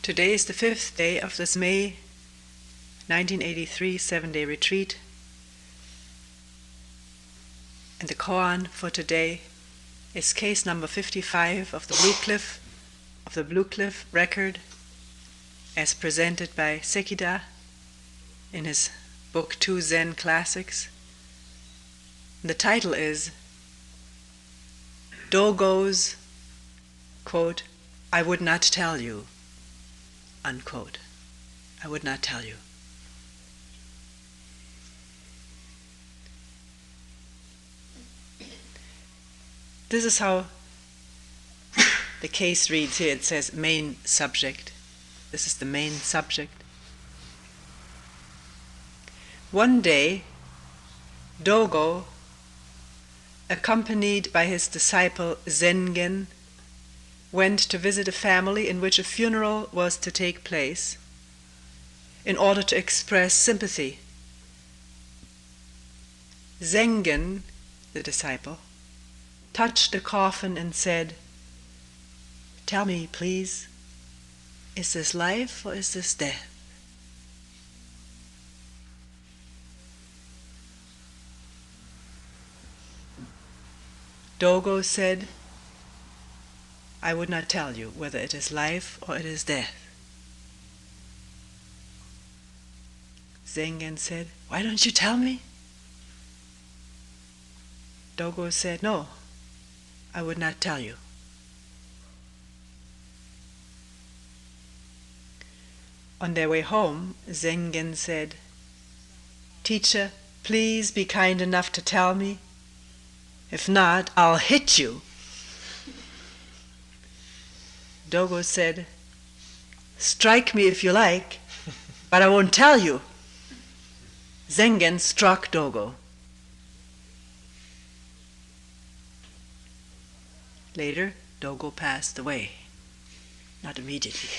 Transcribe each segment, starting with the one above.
Today is the 5th day of this May 1983 7-day retreat, and the Koan for today is case number 55 of the Blue Cliff record, as presented by Sekida in his book 2 Zen Classics. And the title is Dogo's, quote, "I would not tell you," unquote. I would not tell you. This is how the case reads here. It says main subject. This is the main subject. One day, Dogo, accompanied by his disciple Zengen, went to visit a family in which a funeral was to take place in order to express sympathy. Zengen, the disciple, touched the coffin and said, "Tell me, please, is this life or is this death?" Dogo said, "I would not tell you whether it is life or it is death." Zengen said, "Why don't you tell me?" Dogo said, "No, I would not tell you." On their way home, Zengen said, "Teacher, please be kind enough to tell me. If not, I'll hit you." Dogo said, "Strike me if you like, but I won't tell you." Zengen struck Dogo. Later, Dogo passed away. Not immediately.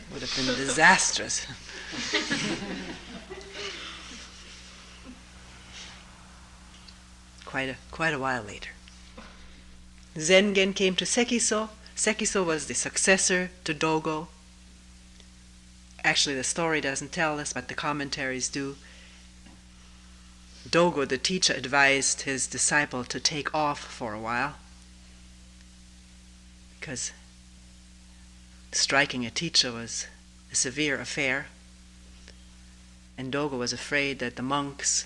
Would have been disastrous. Quite a while later. Zengen came to Sekiso. Sekiso was the successor to Dogo. Actually, the story doesn't tell us, but the commentaries do. Dogo, the teacher, advised his disciple to take off for a while, because striking a teacher was a severe affair, and Dogo was afraid that the monks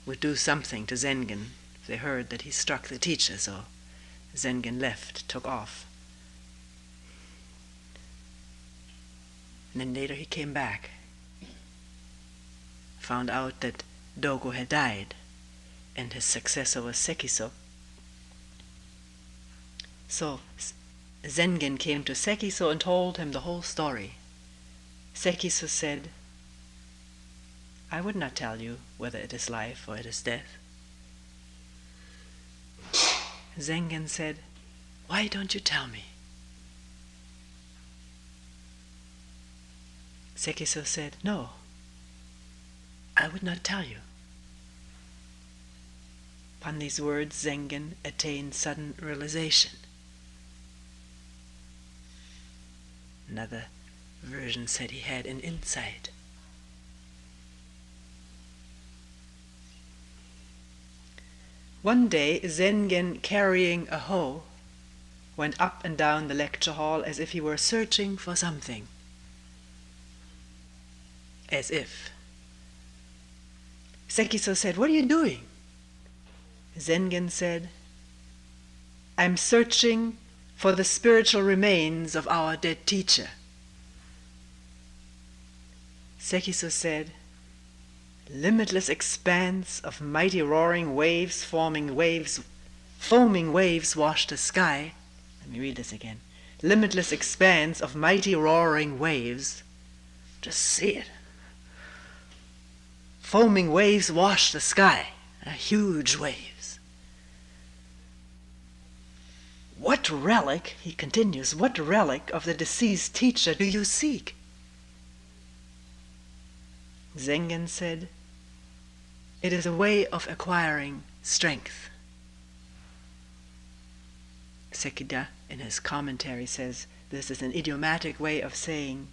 would do something to Zengen if they heard that he struck the teacher, so Zengen left, took off. And then later he came back, found out that Dogo had died, and his successor was Sekiso. So Zengen came to Sekiso and told him the whole story. Sekiso said, "I would not tell you whether it is life or it is death." Zengen said, "Why don't you tell me?" Sekiso said, "No, I would not tell you." Upon these words, Zengen attained sudden realization. Another version said he had an insight. One day, Zengen, carrying a hoe, went up and down the lecture hall as if he were searching for something. As if. Sekiso said, "What are you doing?" Zengen said, "I'm searching for the spiritual remains of our dead teacher." Sekiso said, "Limitless expanse of mighty roaring waves, foaming waves wash the sky." Let me read this again. Limitless expanse of mighty roaring waves. Just see it. Foaming waves wash the sky. Huge waves. "What relic," he continues, "what relic of the deceased teacher do you seek?" Zengen said, "It is a way of acquiring strength." Sekida, in his commentary, says this is an idiomatic way of saying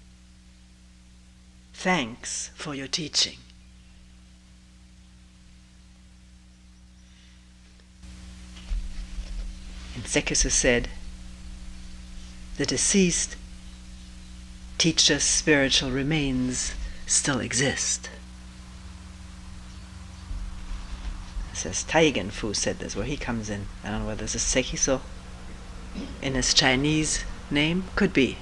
thanks for your teaching. And Sekisu said, the deceased teacher's spiritual remains still exist. It says Taigenfu said this, where he comes in. I don't know whether this is Sekisu in his Chinese name. Could be.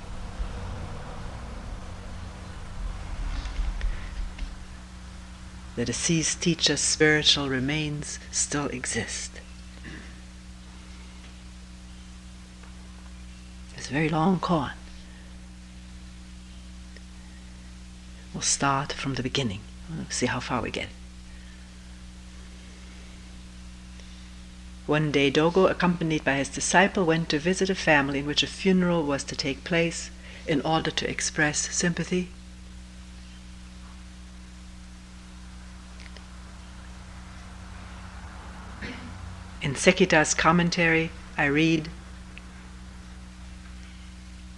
The deceased teacher's spiritual remains still exist. It's a very long koan. We'll start from the beginning. We'll see how far we get. One day Dogo, accompanied by his disciple, went to visit a family in which a funeral was to take place in order to express sympathy. In Sekida's commentary, I read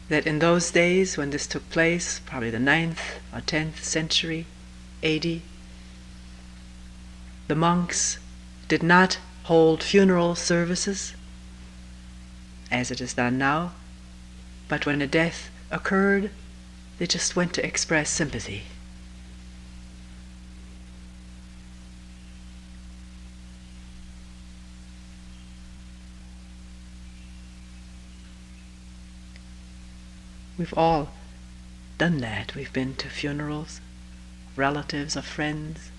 that in those days when this took place, probably the 9th or 10th century AD, the monks did not hold funeral services as it is done now, but when a death occurred, they just went to express sympathy. We've all done that. We've been to funerals, relatives of friends,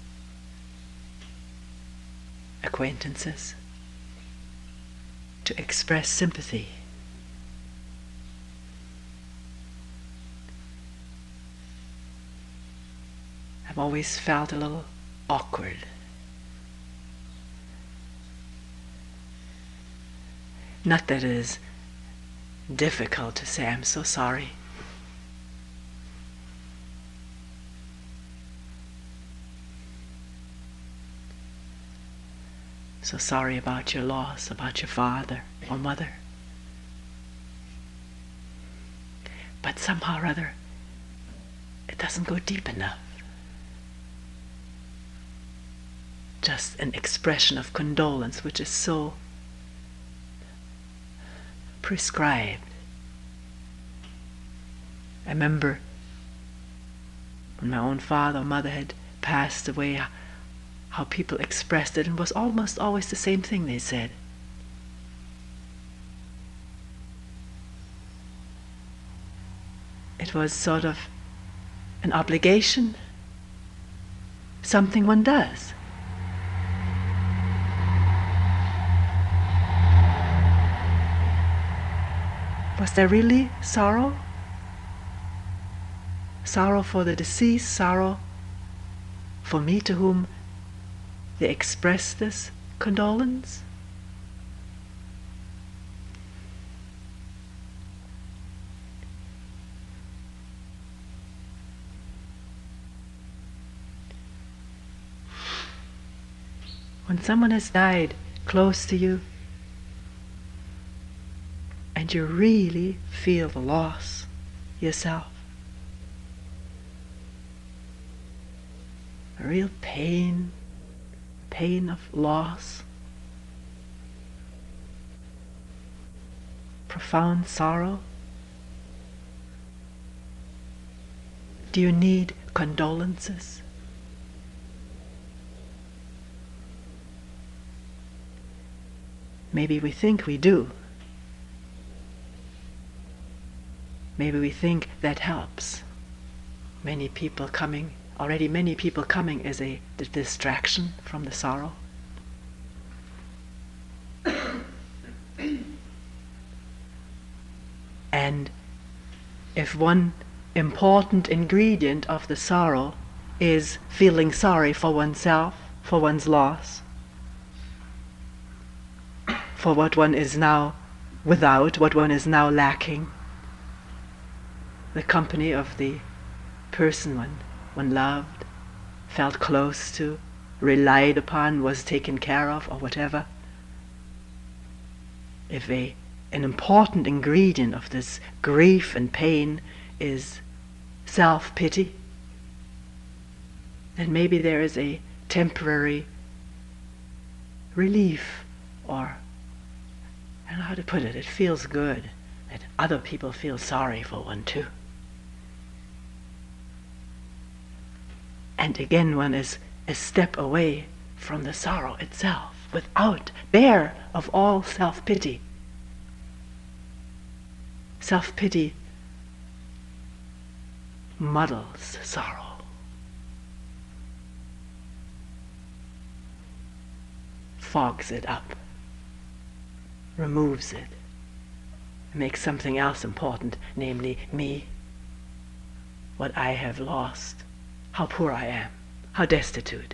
acquaintances, to express sympathy. I've always felt a little awkward. Not that it is difficult to say, I'm so sorry. So sorry about your loss, about your father or mother. But somehow or other, it doesn't go deep enough. Just an expression of condolence, which is so prescribed. I remember when my own father or mother had passed away, how people expressed it, and it was almost always the same thing they said. It was sort of an obligation, something one does. Was there really sorrow? Sorrow for the deceased, sorrow for me to whom they expressed this condolence? When someone has died close to you, and you really feel the loss yourself, a real pain of loss, profound sorrow, do you need condolences? Maybe we think we do. Maybe we think that helps. Many people coming as a distraction from the sorrow. And if one important ingredient of the sorrow is feeling sorry for oneself, for one's loss, for what one is now without, what one is now lacking, the company of the person one loved, felt close to, relied upon, was taken care of, or whatever. If a an important ingredient of this grief and pain is self-pity, then maybe there is a temporary relief, or I don't know how to put it, it feels good that other people feel sorry for one too. And again, one is a step away from the sorrow itself, without, bare of all self-pity. Self-pity muddles sorrow. Fogs it up, removes it, makes something else important, namely me, what I have lost, how poor I am, how destitute.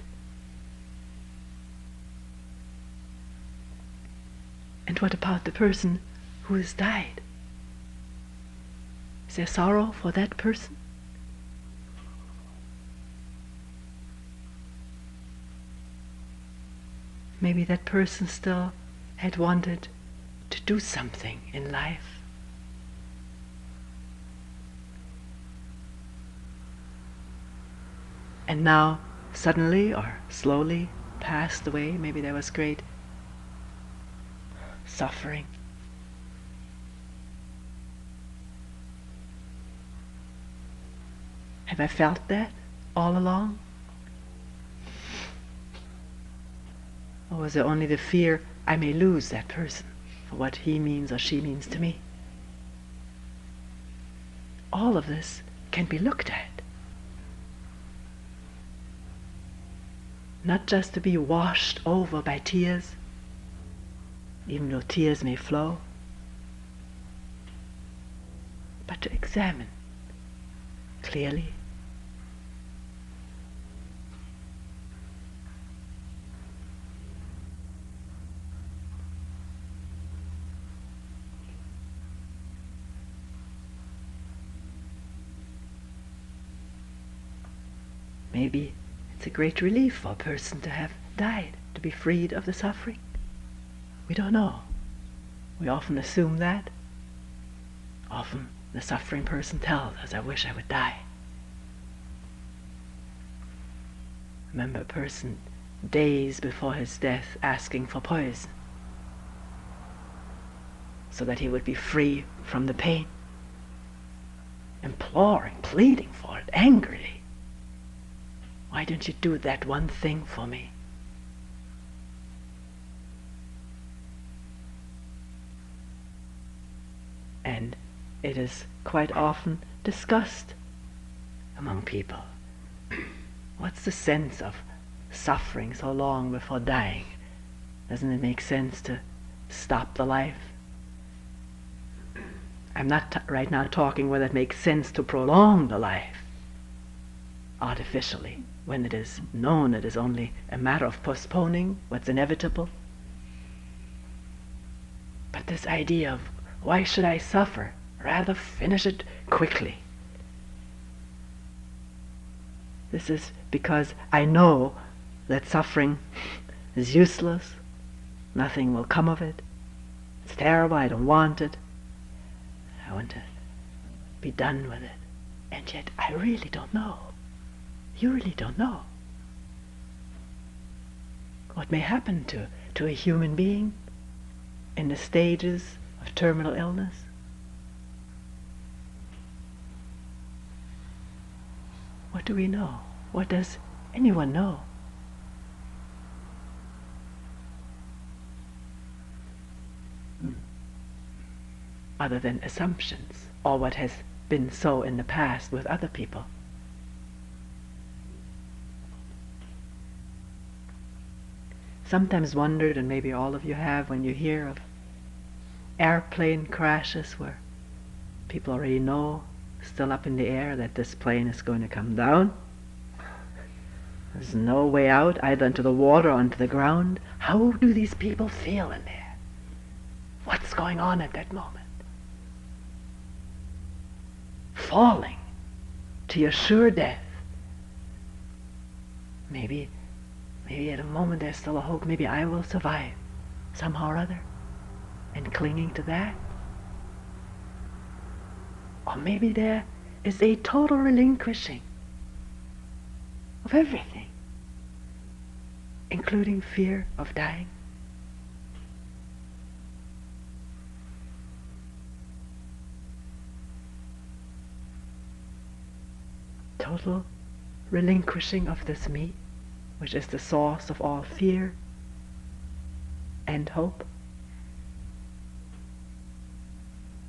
And what about the person who has died? Is there sorrow for that person? Maybe that person still had wanted to do something in life. And now, suddenly or slowly, passed away. Maybe there was great suffering. Have I felt that all along? Or was it only the fear I may lose that person for what he means or she means to me? All of this can be looked at. Not just to be washed over by tears, even though tears may flow, but to examine clearly. Maybe it's a great relief for a person to have died, to be freed of the suffering. We don't know. We often assume that. Often the suffering person tells us, I wish I would die. Remember a person days before his death asking for poison so that he would be free from the pain. Imploring, pleading for it, angrily. Why don't you do that one thing for me? And it is quite often discussed among people. What's the sense of suffering so long before dying? Doesn't it make sense to stop the life? I'm not right now talking whether it makes sense to prolong the life artificially, when it is known it is only a matter of postponing what's inevitable. But this idea of, why should I suffer? Rather finish it quickly. This is because I know that suffering is useless, nothing will come of it, it's terrible, I don't want it, I want to be done with it. And yet I really don't know. You really don't know what may happen to a human being in the stages of terminal illness. What do we know? What does anyone know? Other than assumptions, or what has been so in the past with other people. Sometimes wondered, and maybe all of you have, when you hear of airplane crashes where people already know, still up in the air, that this plane is going to come down. There's no way out, either into the water or onto the ground. How do these people feel in there? What's going on at that moment? Falling to your sure death. Maybe at a moment there's still a hope, maybe I will survive somehow or other. And clinging to that, Or maybe there is a total relinquishing of everything, including fear of dying. Total relinquishing of this me, which is the source of all fear and hope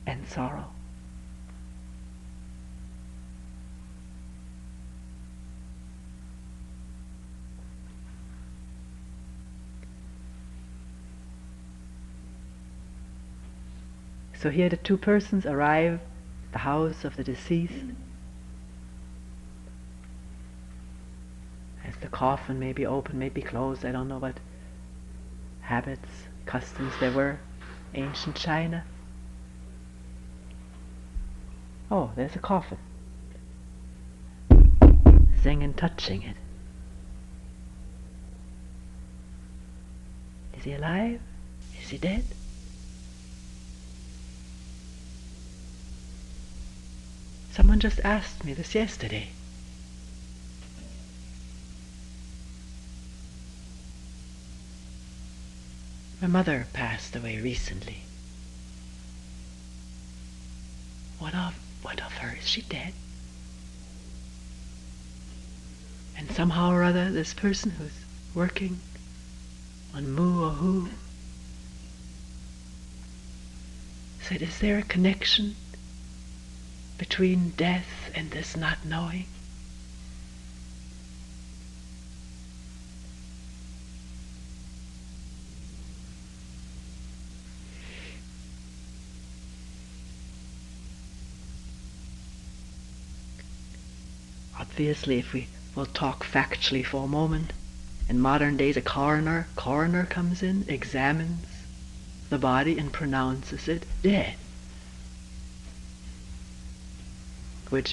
and sorrow. So here the two persons arrive at the house of the deceased. As the coffin may be open, may be closed, I don't know what habits, customs there were, ancient China. Oh, there's a coffin. Seeing and touching it. Is he alive? Is he dead? Someone just asked me this yesterday. My mother passed away recently. What of her? Is she dead? And somehow or other, this person who's working on Mu or Hu said, is there a connection between death and this not knowing? Obviously, if we will talk factually for a moment, in modern days a coroner comes in, examines the body and pronounces it dead, which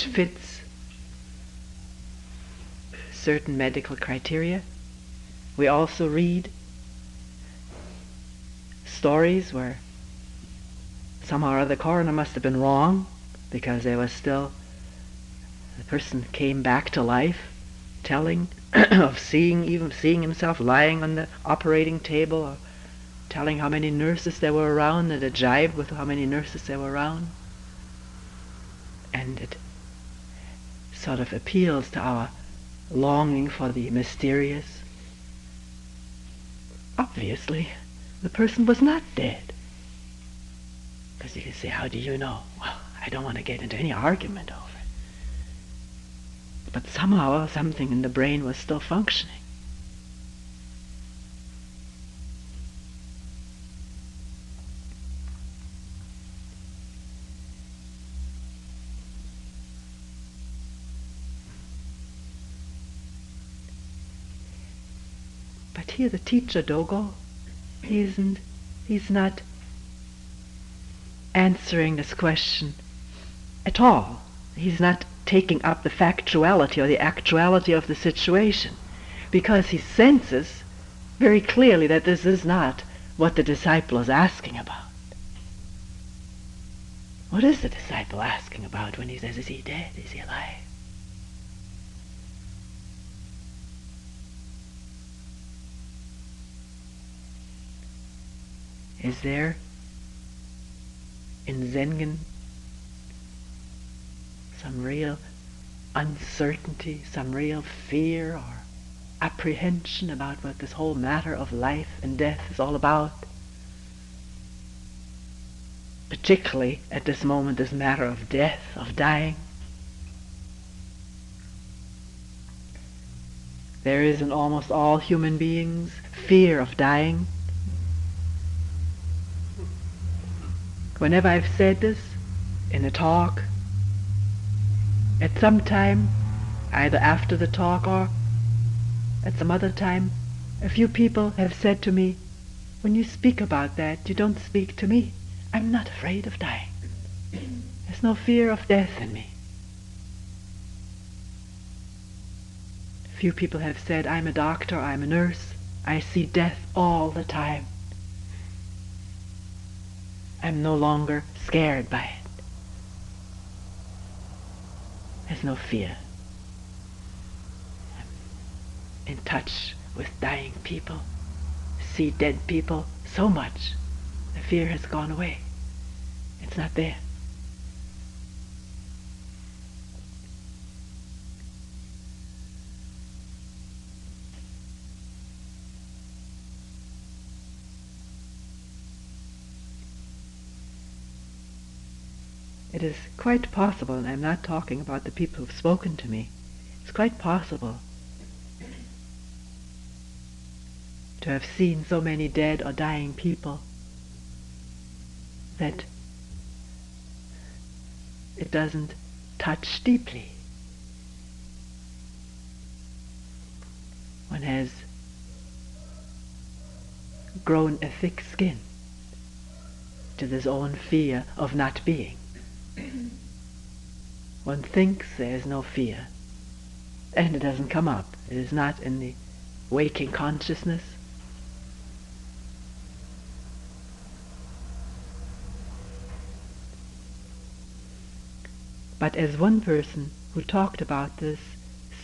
fits certain medical criteria. We also read stories where somehow or other the coroner must have been wrong, because there was still, the person came back to life, telling of seeing himself lying on the operating table, or telling how many nurses there were around, and it jibed with how many nurses there were around. And it sort of appeals to our longing for the mysterious. Obviously, the person was not dead. Because you can say, how do you know? Well, I don't want to get into any argument over it. But somehow something in the brain was still functioning. But here the teacher, Dogo, he's not answering this question at all. He's not taking up the factuality or the actuality of the situation, because he senses very clearly that this is not what the disciple is asking about. What is the disciple asking about when he says, is he dead? Is he alive? Is there in Zengen some real uncertainty, some real fear or apprehension about what this whole matter of life and death is all about? Particularly at this moment, this matter of death, of dying. There is in almost all human beings fear of dying. Whenever I've said this in a talk, at some time, either after the talk or at some other time, a few people have said to me, when you speak about that, you don't speak to me. I'm not afraid of dying. There's no fear of death in me. A few people have said, I'm a doctor, I'm a nurse, I see death all the time. I'm no longer scared by it. no fear. I'm in touch with dying people, see dead people so much, the fear has gone away. It's not there. It is quite possible, and I'm not talking about the people who've spoken to me, it's quite possible to have seen so many dead or dying people that it doesn't touch deeply. One has grown a thick skin to this own fear of not being. One thinks there is no fear, and it doesn't come up. It is not in the waking consciousness. But as one person who talked about this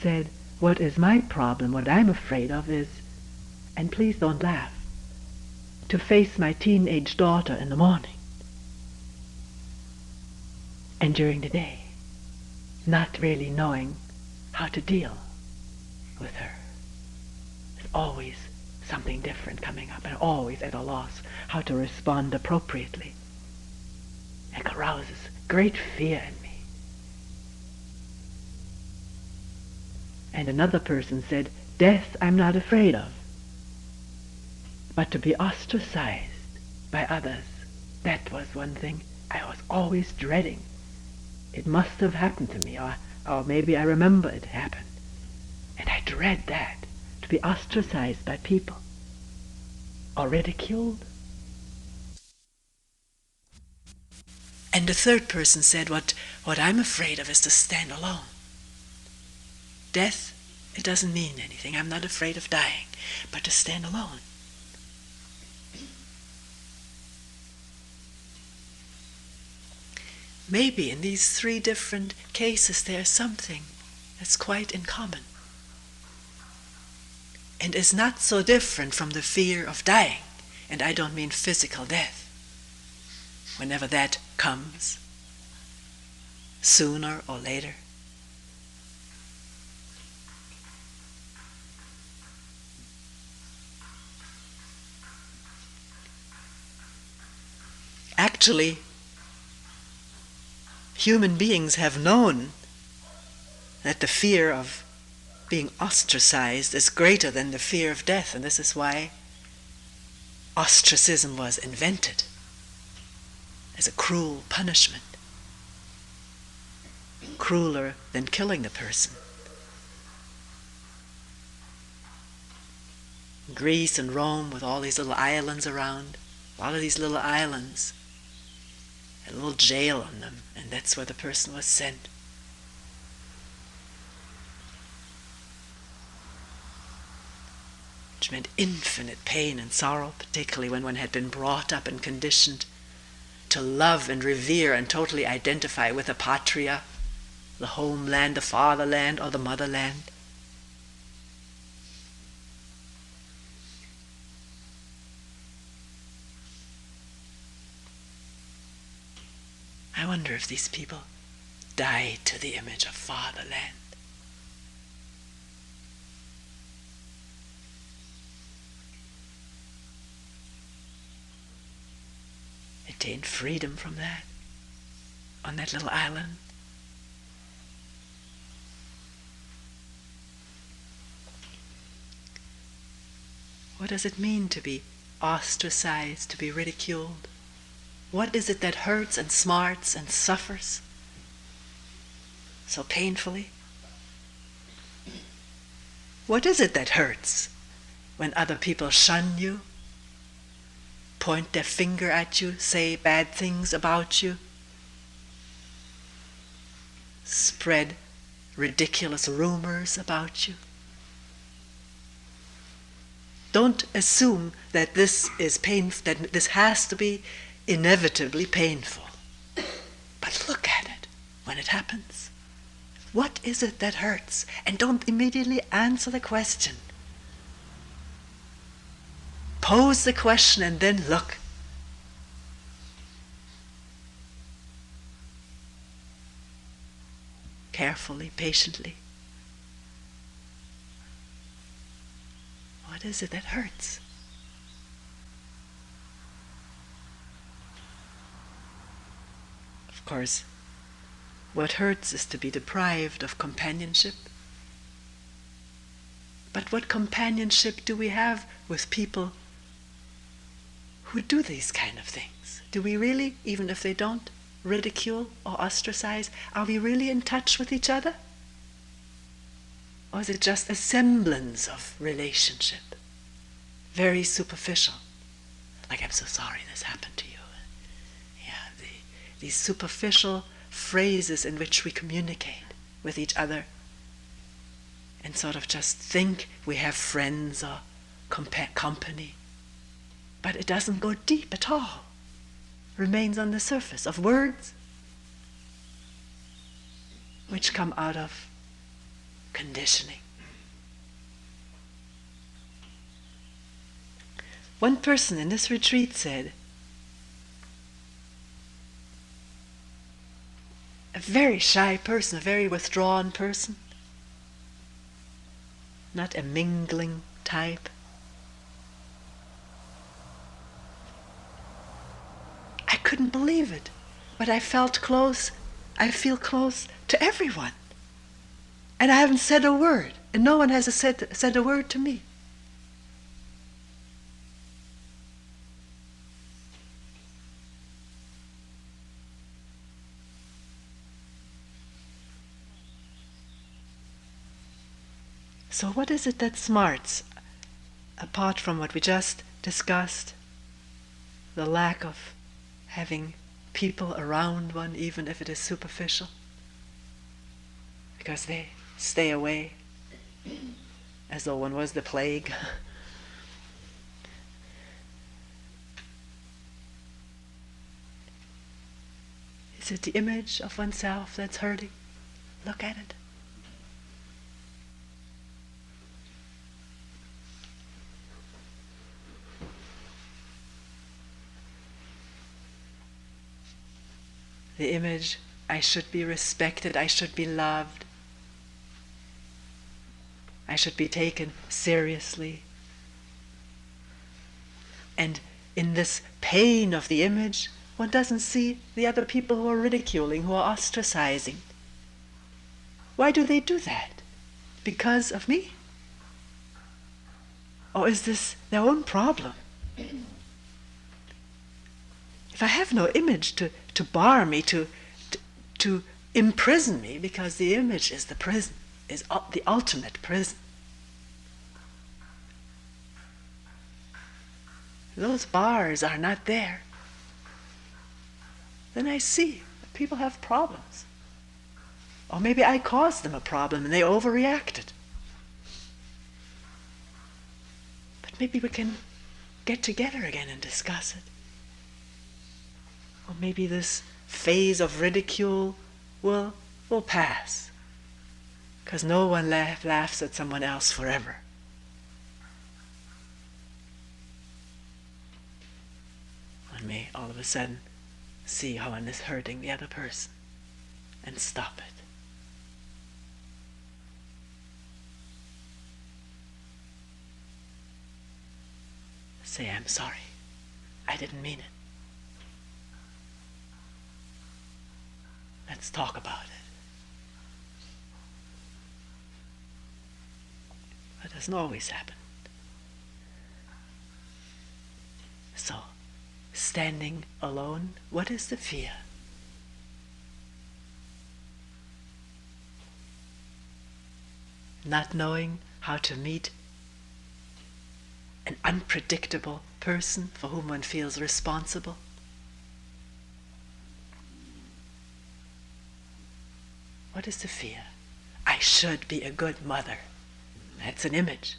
said, what is my problem, what I'm afraid of is, and please don't laugh, to face my teenage daughter in the morning and during the day, not really knowing how to deal with her. There's always something different coming up, and always at a loss how to respond appropriately. It arouses great fear in me. And another person said, death I'm not afraid of, but to be ostracized by others, that was one thing I was always dreading. It must have happened to me, or maybe I remember it happened. And I dread that, to be ostracized by people, or ridiculed. And the third person said, what I'm afraid of is to stand alone. Death, it doesn't mean anything. I'm not afraid of dying, but to stand alone. Maybe in these three different cases there's something that's quite in common, and is not so different from the fear of dying. And I don't mean physical death, whenever that comes, sooner or later. Actually, human beings have known that the fear of being ostracized is greater than the fear of death, and this is why ostracism was invented as a cruel punishment, crueler than killing the person. Greece and Rome, with all these little islands around, a lot of these little islands, a little jail on them, and that's where the person was sent. Which meant infinite pain and sorrow, particularly when one had been brought up and conditioned to love and revere and totally identify with a patria, the homeland, the fatherland, or the motherland. I wonder if these people died to the image of fatherland. Attained freedom from that on that little island. What does it mean to be ostracized, to be ridiculed? What is it that hurts and smarts and suffers so painfully? What is it that hurts when other people shun you, point their finger at you, say bad things about you, spread ridiculous rumors about you? Don't assume that this is painful, that this has to be inevitably painful. But look at it when it happens. What is it that hurts? And don't immediately answer the question. Pose the question and then look. Carefully, patiently. What is it that hurts? Of course, what hurts is to be deprived of companionship. But what companionship do we have with people who do these kind of things? Do we really, even if they don't ridicule or ostracize, are we really in touch with each other? Or is it just a semblance of relationship? Very superficial. Like, I'm so sorry this happened to you. Yeah, these superficial phrases in which we communicate with each other and sort of just think we have friends or company. But it doesn't go deep at all. Remains on the surface of words which come out of conditioning. One person in this retreat said, a very shy person, a very withdrawn person, not a mingling type, I couldn't believe it, but I feel close to everyone. And I haven't said a word, and no one has said a word to me. So what is it that smarts, apart from what we just discussed, the lack of having people around one, even if it is superficial, because they stay away as though one was the plague. Is it the image of oneself that's hurting? Look at it. The image, I should be respected, I should be loved, I should be taken seriously. And in this pain of the image, one doesn't see the other people who are ridiculing, who are ostracizing. Why do they do that? Because of me? Or is this their own problem? If I have no image to bar me, to imprison me, because the image is the prison, is the ultimate prison. Those bars are not there. Then I see that people have problems. Or maybe I caused them a problem and they overreacted. But maybe we can get together again and discuss it. Or maybe this phase of ridicule will pass. Because no one laughs at someone else forever. One may all of a sudden see how one is hurting the other person and stop it. Say, I'm sorry. I didn't mean it. Let's talk about it. That doesn't always happen. So, standing alone, what is the fear? Not knowing how to meet an unpredictable person for whom one feels responsible. What is the fear? I should be a good mother. That's an image.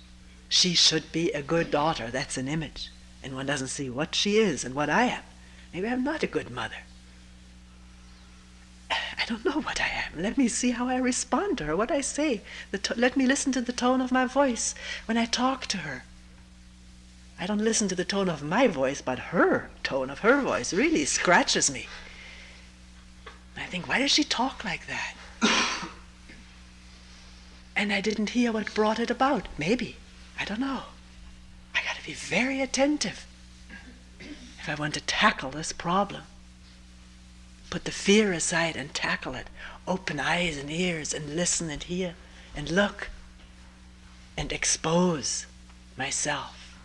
She should be a good daughter. That's an image. And one doesn't see what she is and what I am. Maybe I'm not a good mother. I don't know what I am. Let me see how I respond to her, what I say. Let me listen to the tone of my voice when I talk to her. I don't listen to the tone of my voice, but her tone of her voice really scratches me. I think, why does she talk like that? And I didn't hear what brought it about. Maybe. I don't know. I got to be very attentive if I want to tackle this problem. Put the fear aside and tackle it. Open eyes and ears and listen and hear and look and expose myself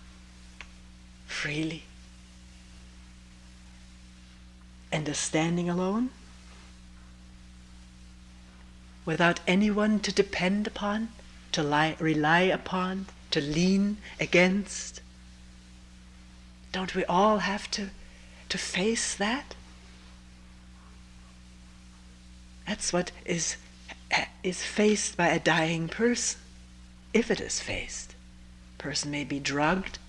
freely. And standing alone, without anyone to depend upon, to rely upon, to lean against. Don't we all have to face that? That's what is faced by a dying person, if it is faced. A person may be drugged,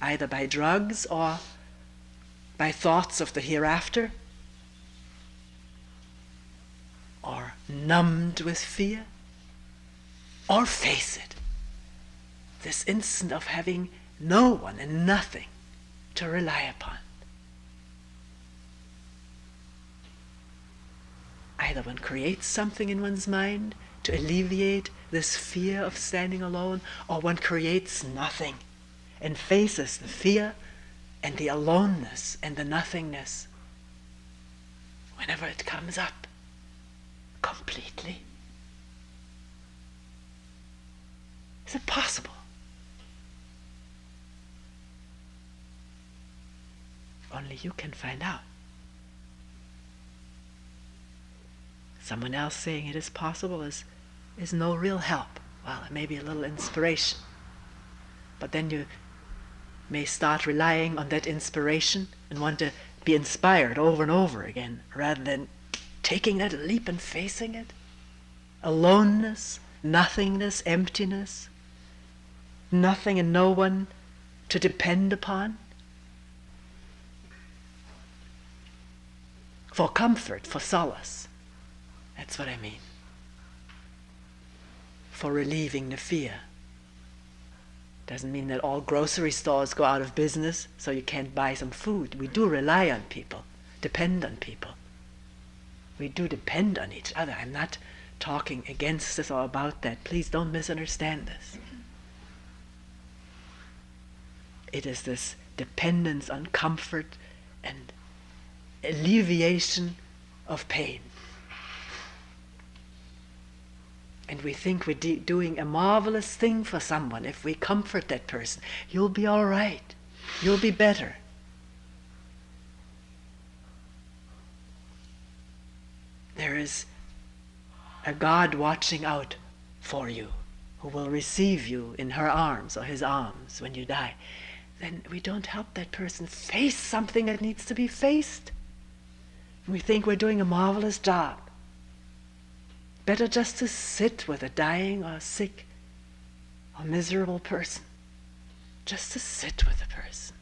either by drugs or by thoughts of the hereafter, or numbed with fear, or face it. This instant of having no one and nothing to rely upon. Either one creates something in one's mind to alleviate this fear of standing alone, or one creates nothing and faces the fear and the aloneness and the nothingness whenever it comes up completely. Is it possible? Only you can find out. Someone else saying it is possible is no real help. Well, it may be a little inspiration. But then you may start relying on that inspiration and want to be inspired over and over again, rather than taking that leap and facing it. Aloneness, nothingness, emptiness, nothing and no one to depend upon. For comfort, for solace. That's what I mean. For relieving the fear. Doesn't mean that all grocery stores go out of business so you can't buy some food. We do rely on people, depend on people. We do depend on each other. I'm not talking against this or about that. Please don't misunderstand this. It is this dependence on comfort and alleviation of pain. And we think we're doing a marvelous thing for someone if we comfort that person. You'll be all right. You'll be better. There is a God watching out for you, who will receive you in her arms or his arms when you die. Then we don't help that person face something that needs to be faced. We think we're doing a marvelous job. Better just to sit with a dying or sick or miserable person. Just to sit with a person.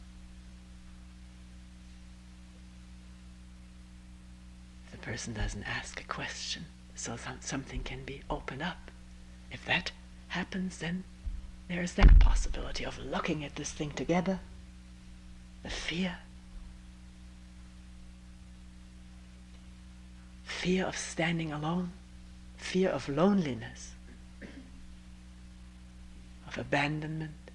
If the person doesn't ask a question, so something can be opened up. If that happens, then there is that possibility of looking at this thing together. The fear. Fear of standing alone. Fear of loneliness, of abandonment,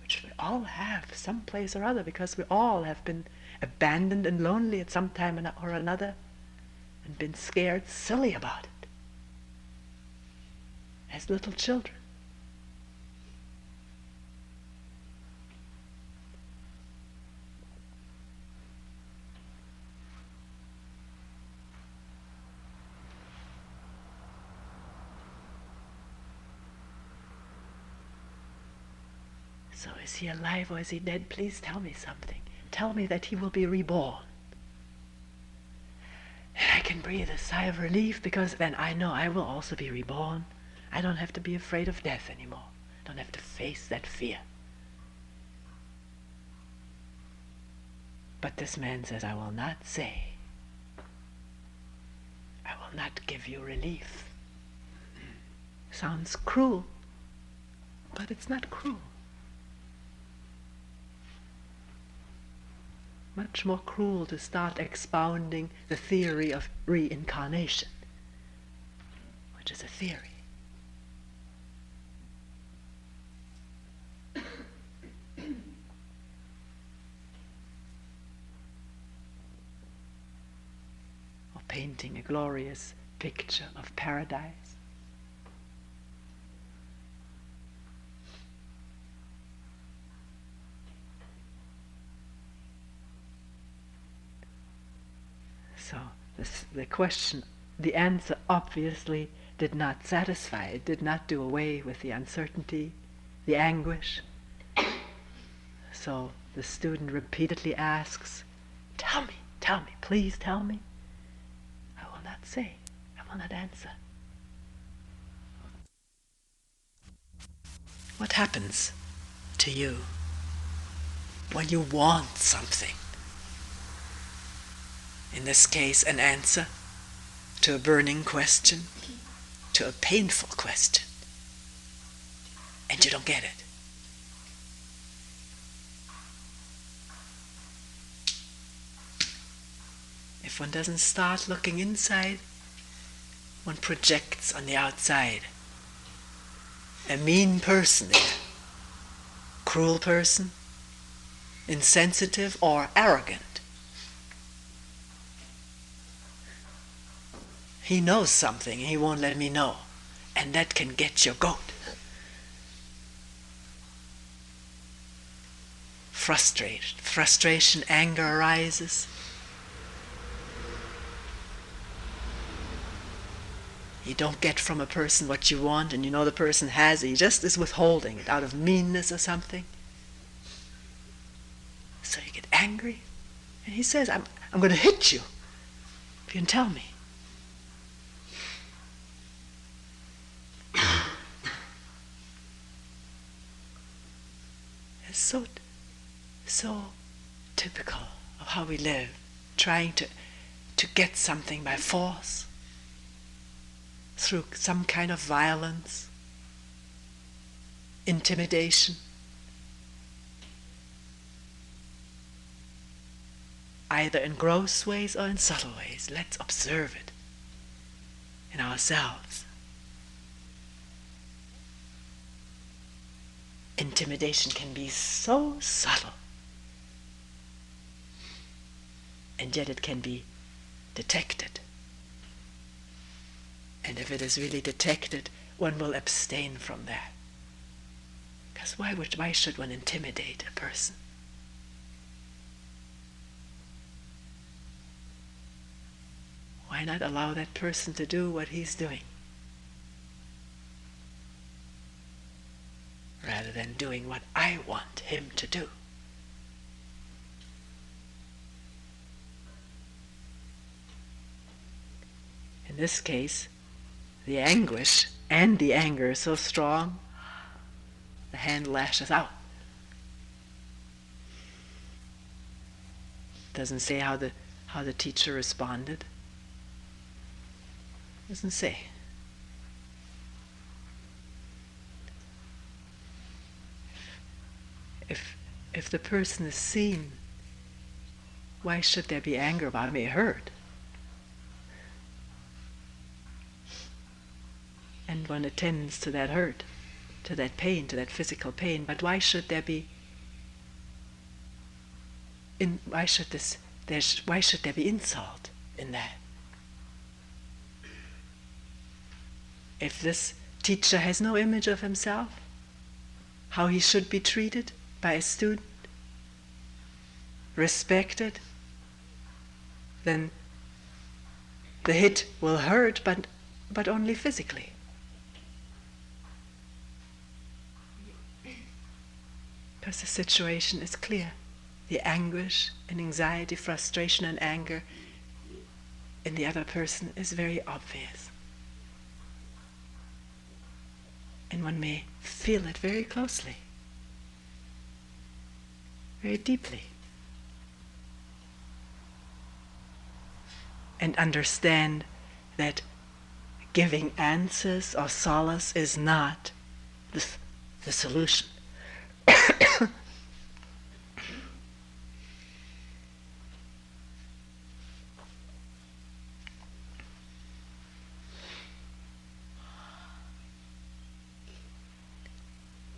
which we all have some place or other, because we all have been abandoned and lonely at some time or another, and been scared silly about it as little children. So is he alive or is he dead? Please tell me something. Tell me that he will be reborn. And I can breathe a sigh of relief, because then I know I will also be reborn. I don't have to be afraid of death anymore. I don't have to face that fear. But this man says, I will not say. I will will not give you relief. Sounds cruel, but it's not cruel. Much more cruel to start expounding the theory of reincarnation, which is a theory. Or painting a glorious picture of paradise. So the question, the answer obviously did not satisfy. It did not do away with the uncertainty, the anguish. So the student repeatedly asks, tell me, please tell me. I will not say, I will not answer. What happens to you when you want something? In this case, an answer to a burning question, to a painful question, and you don't get it. If one doesn't start looking inside, one projects on the outside. A mean person there, cruel person, insensitive or arrogant. He knows something, he won't let me know. And that can get your goat. Frustration, anger arises. You don't get from a person what you want, and you know the person has it, he just is withholding it out of meanness or something. So you get angry, and he says, I'm going to hit you if you can tell me. It's so typical of how we live, trying to get something by force, through some kind of violence, intimidation. Either in gross ways or in subtle ways. Let's observe it in ourselves. Intimidation can be so subtle, and yet it can be detected. And if it is really detected, one will abstain from that. Because why should one intimidate a person? Why not allow that person to do what he's doing, rather than doing what I want him to do? In this case, the anguish and the anger is so strong, the hand lashes out. Doesn't say how the teacher responded. Doesn't say. If the person is seen, why should there be anger about it? It may hurt. And one attends to that hurt, to that pain, to that physical pain. But why should there be? Why should there be insult in that? If this teacher has no image of himself, how he should be treated by a student, respected, then the hit will hurt, but only physically. Because the situation is clear. The anguish and anxiety, frustration and anger in the other person is very obvious. And one may feel it very closely, very deeply, and understand that giving answers or solace is not the solution.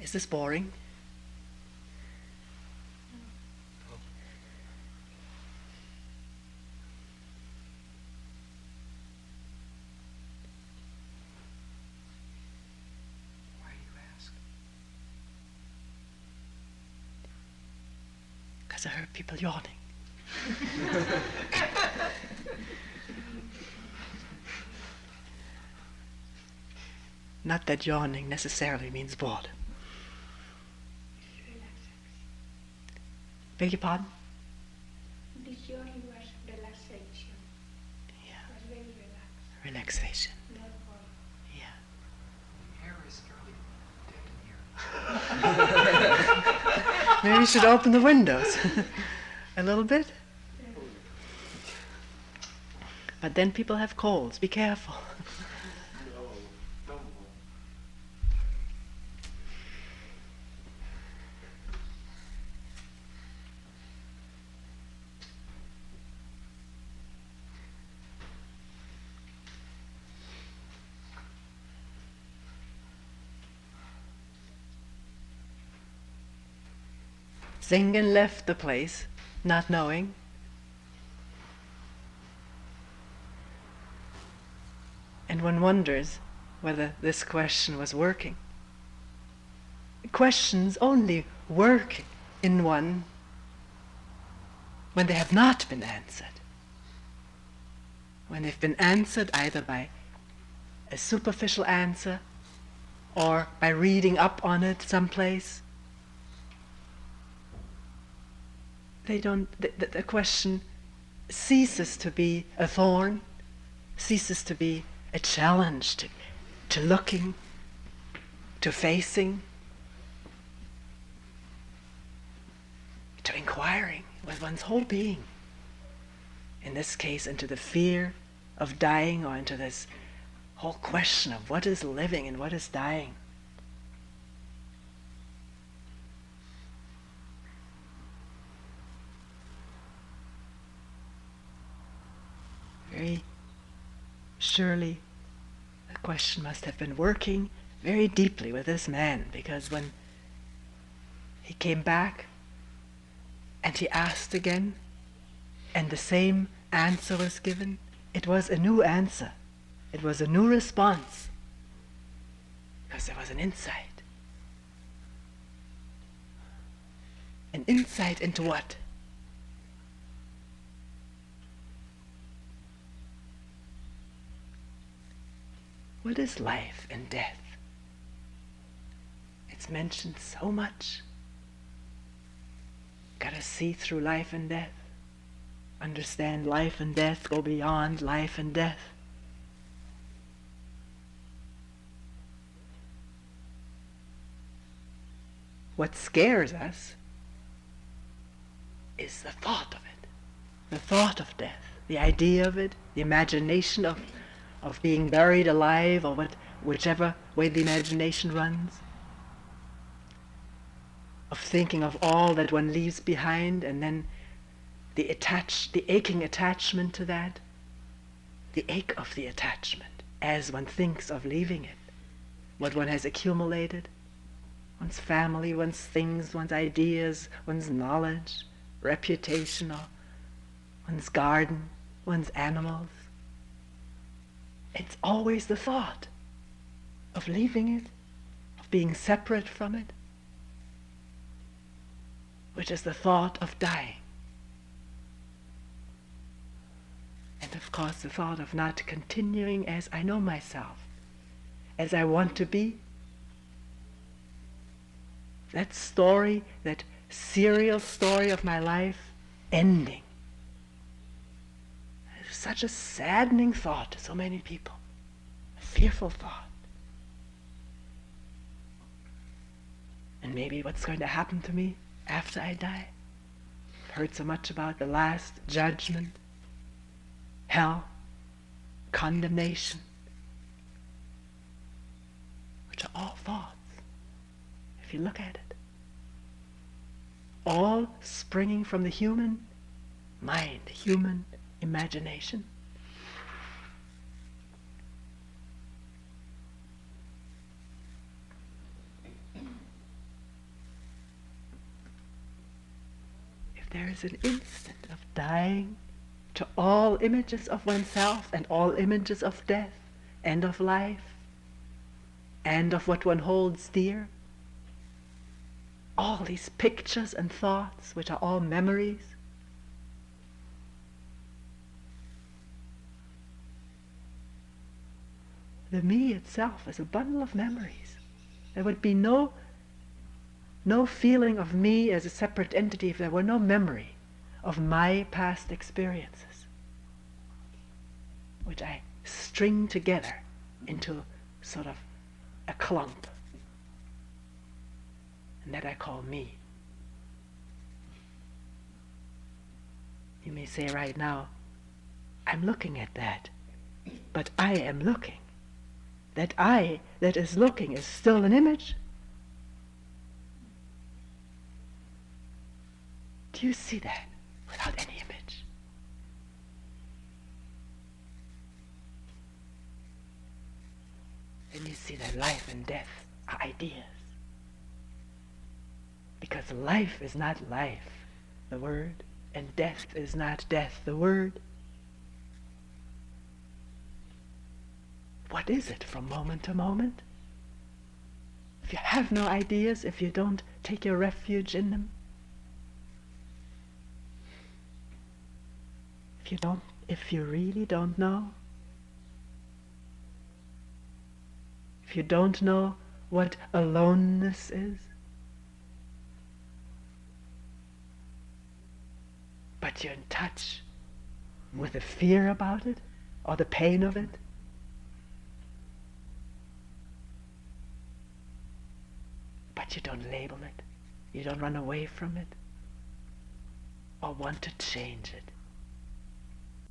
Is this boring? Why do you ask? Because I heard people yawning. Not that yawning necessarily means bored. Beg your pardon? This yawning was relaxation. Yeah. It was very relaxed. Relaxation. Not boring. Yeah. Hair is fairly dead in here. Maybe you should open the windows a little bit. But then people have colds. Be careful. Zingen left the place, not knowing. And one wonders whether this question was working. Questions only work in one when they have not been answered. When they've been answered either by a superficial answer or by reading up on it someplace. The question ceases to be a thorn, ceases to be a challenge to looking, to facing, to inquiring with one's whole being. In this case, into the fear of dying, or into this whole question of what is living and what is dying. Very surely the question must have been working very deeply with this man, because when he came back and he asked again and the same answer was given, it was a new answer. It was a new response, because there was an insight. An insight into what? What is life and death? It's mentioned so much. Gotta see through life and death. Understand life and death, go beyond life and death. What scares us is the thought of it, the thought of death, the idea of it, the imagination of being buried alive, or whichever way the imagination runs, of thinking of all that one leaves behind, and then the aching attachment to that, the ache of the attachment as one thinks of leaving it, what one has accumulated, one's family, one's things, one's ideas, one's knowledge, reputation, or one's garden, one's animals. It's always the thought of leaving it, of being separate from it, which is the thought of dying. And of course the thought of not continuing as I know myself, as I want to be. That story, that serial story of my life, ending. It's such a saddening thought to so many people, a fearful thought. And maybe what's going to happen to me after I die? I've heard so much about the last judgment, hell, condemnation, which are all thoughts, if you look at it, all springing from the human mind, human imagination. If there is an instant of dying to all images of oneself and all images of death and of life and of what one holds dear, all these pictures and thoughts which are all memories, the me itself is a bundle of memories. There would be no feeling of me as a separate entity if there were no memory of my past experiences, which I string together into sort of a clump, and that I call me. You may say right now, I'm looking at that, but I am looking. That I that is looking is still an image. Do you see that without any image? Then you see that life and death are ideas. Because life is not life, the word, and death is not death, the word. What is it from moment to moment? If you have no ideas, if you don't take your refuge in them, if you really don't know, if you don't know what aloneness is, but you're in touch with the fear about it or the pain of it, but you don't label it, you don't run away from it or want to change it.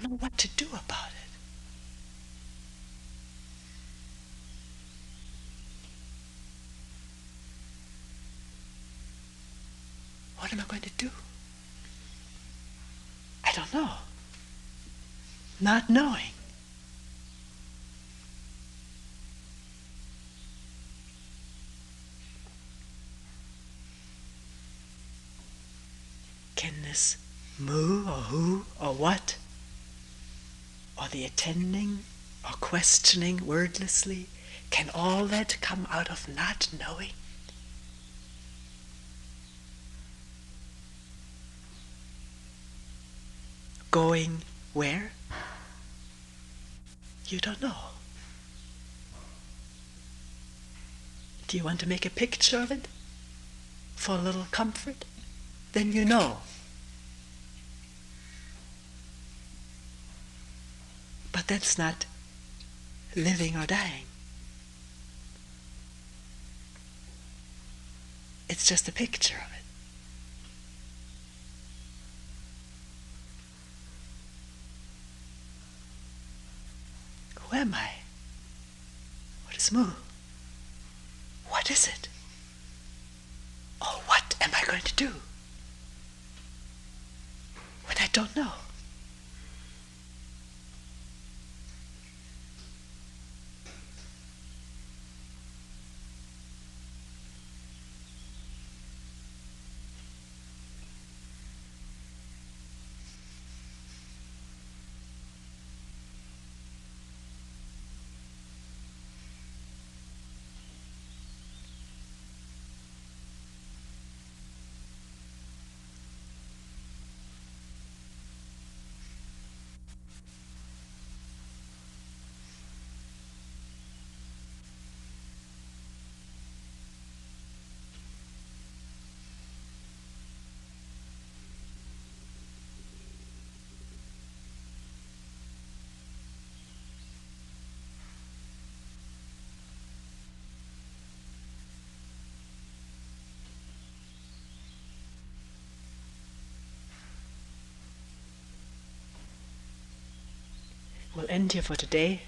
Know what to do about it. What am I going to do? I don't know. Not knowing. Can this moo or who or what, or the attending or questioning wordlessly, can all that come out of not knowing? Going where? You don't know. Do you want to make a picture of it for a little comfort? Then you know. But that's not living or dying. It's just a picture of it. Who am I? What is Mu? What is it? Oh, what am I going to do when I don't know? we'll end here for today.